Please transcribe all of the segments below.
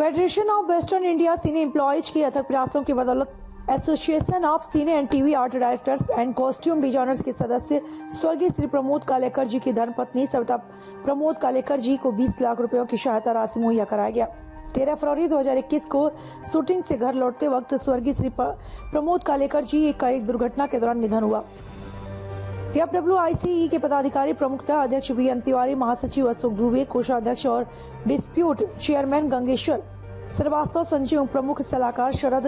Federation of western India cine employees की अथक प्रयासों की बदौलत association of cine and TV art directors and costume designers के सदस्य स्वर्गीय श्री प्रमोद कालेकर जी की धर्मपत्नी सविता प्रमोद कालेकर जी को 20 लाख रुपयों की सहायता राशि मुहैया कराया गया। 13 फरवरी 2021 को शूटिंग से घर लौटते वक्त स्वर्गीय श्री प्रमोद कालेकर जी का एक दुर्घटना के दौरान निधन हुआ। FWICE के पदाधिकारी प्रमुखता अध्यक्ष VN तिवारी, महासचिव अशोक दुबे, कोषाध्यक्ष और डिस्प्यूट चेयरमैन गंगेश्वर श्रीवास्तव, संजीव प्रमुख सलाहकार शरद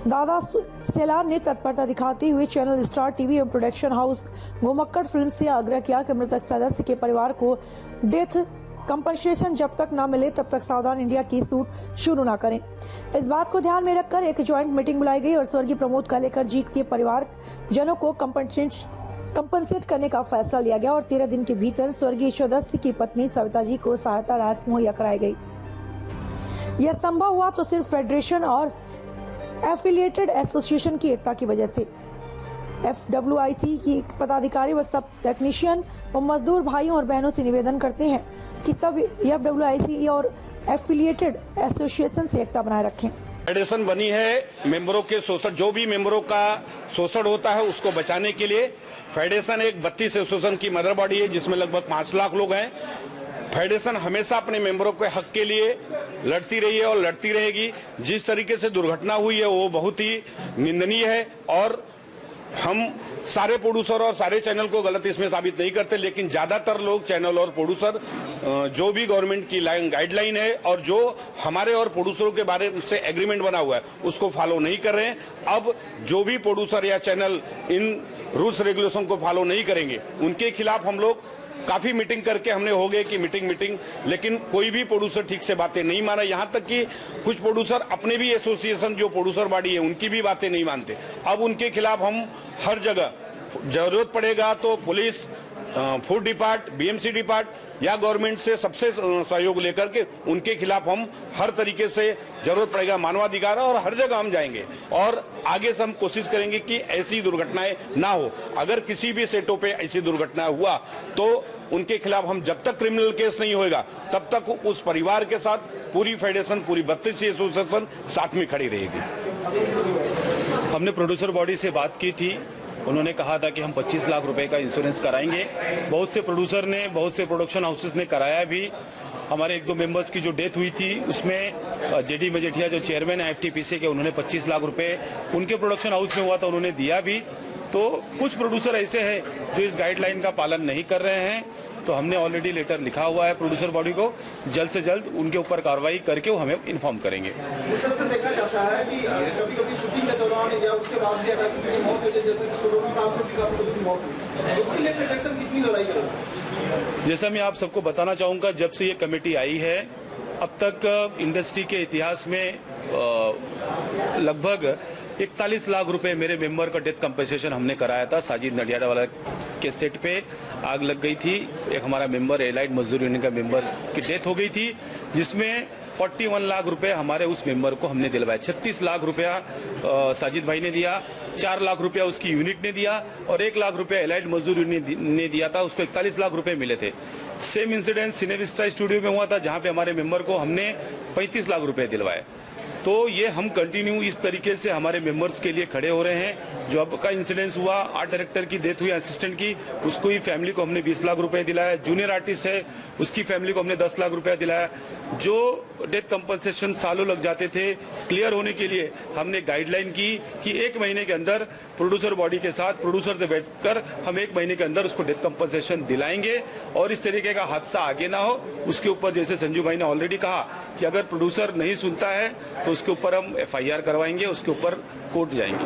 दादा सेलार ने तत्परता दिखाते हुए चैनल स्टार टीवी एवं प्रोडक्शन हाउस घुमक्कड़ फिल्म से आग्रह किया कि मृतक सदस्य के परिवार को डेथ कंपनसेशन जब तक न मिले तब तक सावधान इंडिया की शूट शुरू न करें। इस बात को ध्यान में रखकर एक ज्वाइंट मीटिंग बुलाई गई और स्वर्गीय प्रमोद कालेकर जी के परिवार जनों को कंपनसेट करने का फैसला लिया गया और 13 दिन के भीतर स्वर्गीय सदस्य की पत्नी सविता जी को सहायता राशि मुहैया कराई गई। यह संभव हुआ तो सिर्फ फेडरेशन और एफिलिएटेड एसोसिएशन की एकता की वजह से। FWICE की पदाधिकारी व सब टेक्नीशियन व मजदूर भाइयों और बहनों से निवेदन करते हैं कि सब FWICE और एफिलिएटेड एसोसिएशन से एकता बनाए रखें। फेडरेशन बनी है मेंबरों के शोषण, जो भी मेंबरों का शोषण होता है उसको बचाने के लिए। फेडरेशन एक 32 एसोसिएशन की मदर बॉडी है जिसमें लगभग 5 लाख लोग हैं। फेडरेशन हमेशा अपने मेंबरों के हक के लिए लड़ती रही है और लड़ती रहेगी। जिस तरीके से दुर्घटना हुई है वो बहुत ही निंदनीय है और हम सारे प्रोड्यूसर और सारे चैनल को गलत इसमें साबित नहीं करते, लेकिन ज्यादातर लोग चैनल और प्रोड्यूसर जो भी गवर्नमेंट की गाइडलाइन है और जो हमारे और प्रोड्यूसरों के बारे से एग्रीमेंट बना हुआ है उसको फॉलो नहीं कर रहे हैं। अब जो भी प्रोड्यूसर या चैनल इन रूल्स रेगुलेशन को फॉलो नहीं करेंगे उनके खिलाफ हम लोग काफी मीटिंग करके हमने हो गए कि मीटिंग, लेकिन कोई भी प्रोड्यूसर ठीक से बातें नहीं माना। यहाँ तक कि कुछ प्रोड्यूसर अपने भी एसोसिएशन जो प्रोड्यूसर बॉडी है उनकी भी बातें नहीं मानते। अब उनके खिलाफ हम हर जगह जरूरत पड़ेगा तो police, food depart, BMC depart या गवर्नमेंट से सबसे सहयोग लेकर के उनके खिलाफ हम हर तरीके से जरूरत पड़ेगा मानवाधिकार और हर जगह हम जाएंगे और आगे से हम कोशिश करेंगे कि ऐसी दुर्घटनाएं ना हो। अगर किसी भी सेटों पे ऐसी दुर्घटना हुआ तो उनके खिलाफ हम जब तक क्रिमिनल केस नहीं होएगा तब तक उस परिवार के साथ पूरी फेडरेशन, पूरी 32 एसोसिएशन साथ में खड़ी रहेगी। हमने प्रोड्यूसर बॉडी से बात की थी, उन्होंने कहा था कि हम 25 लाख रुपए का इंश्योरेंस कराएंगे। बहुत से प्रोड्यूसर ने, बहुत से प्रोडक्शन हाउसेस ने कराया भी। हमारे 1-2 मेंबर्स की जो डेथ हुई थी उसमें JD मजेठिया जो चेयरमैन है FTPC के, उन्होंने 25 लाख रुपए उनके प्रोडक्शन हाउस में हुआ था उन्होंने दिया भी। तो कुछ प्रोड्यूसर ऐसे हैं जो इस गाइडलाइन का पालन नहीं कर रहे हैं, तो हमने ऑलरेडी लेटर लिखा हुआ है प्रोड्यूसर बॉडी को, जल्द से जल्द उनके ऊपर कार्रवाई करके वो हमें इन्फॉर्म करेंगे। देखा जाता है कि कभी-कभी शूटिंग के दौरान या उसके बाद भी अगर किसी की मौत हो जाए, जैसे कि कोरोना काल में किसी की मौत हुई, उसके लिए फेडरेशन कितनी लड़ाई करेगा? जैसा मैं आप सबको बताना चाहूँगा, जब से ये कमेटी आई है अब तक इंडस्ट्री के इतिहास में लगभग 41 लाख रुपए मेरे मेंबर का डेथ कंपनसेशन हमने कराया था। साजिद नडियाडवाला के सेट पे आग लग गई थी, एक हमारा मेंबर एलाइड मजदूर यूनियन का मेंबर की डेथ हो गई थी, जिसमें 41 लाख रुपए हमारे उस मेंबर को हमने दिलवाया। 36 लाख रुपया साजिद भाई ने दिया, 4 लाख रुपया उसकी यूनिट ने दिया और 1 लाख रुपया एलाइड मजदूर यूनियन ने दिया था। उसको 41 लाख रुपए मिले थे। सेम इंसिडेंट सिनेविस्टा स्टूडियो में हुआ था जहां पे हमारे मेंबर को हमने 35 लाख रुपए दिलवाए। तो ये हम कंटिन्यू इस तरीके से हमारे मेंबर्स के लिए खड़े हो रहे हैं। जो अब का इंसिडेंस हुआ, आर्ट डायरेक्टर की डेथ हुई असिस्टेंट की, उसको ही फैमिली को हमने 20 लाख रुपए दिलाया। जूनियर आर्टिस्ट है उसकी फैमिली को हमने 10 लाख रुपया दिलाया। जो डेथ कंपनसेशन सालों लग जाते थे, क्लियर होने के लिए हमने गाइडलाइन की कि 1 महीने के अंदर प्रोड्यूसर बॉडी के साथ प्रोड्यूसर से बैठकर हम 1 महीने के अंदर उसको डेथ कंपनसेशन दिलाएंगे और इस तरीके का हादसा आगे ना हो। उसके ऊपर जैसे संजू भाई ने ऑलरेडी कहा कि अगर प्रोड्यूसर नहीं सुनता है तो उसके ऊपर हम FIR करवाएंगे, उसके ऊपर कोर्ट जाएंगे।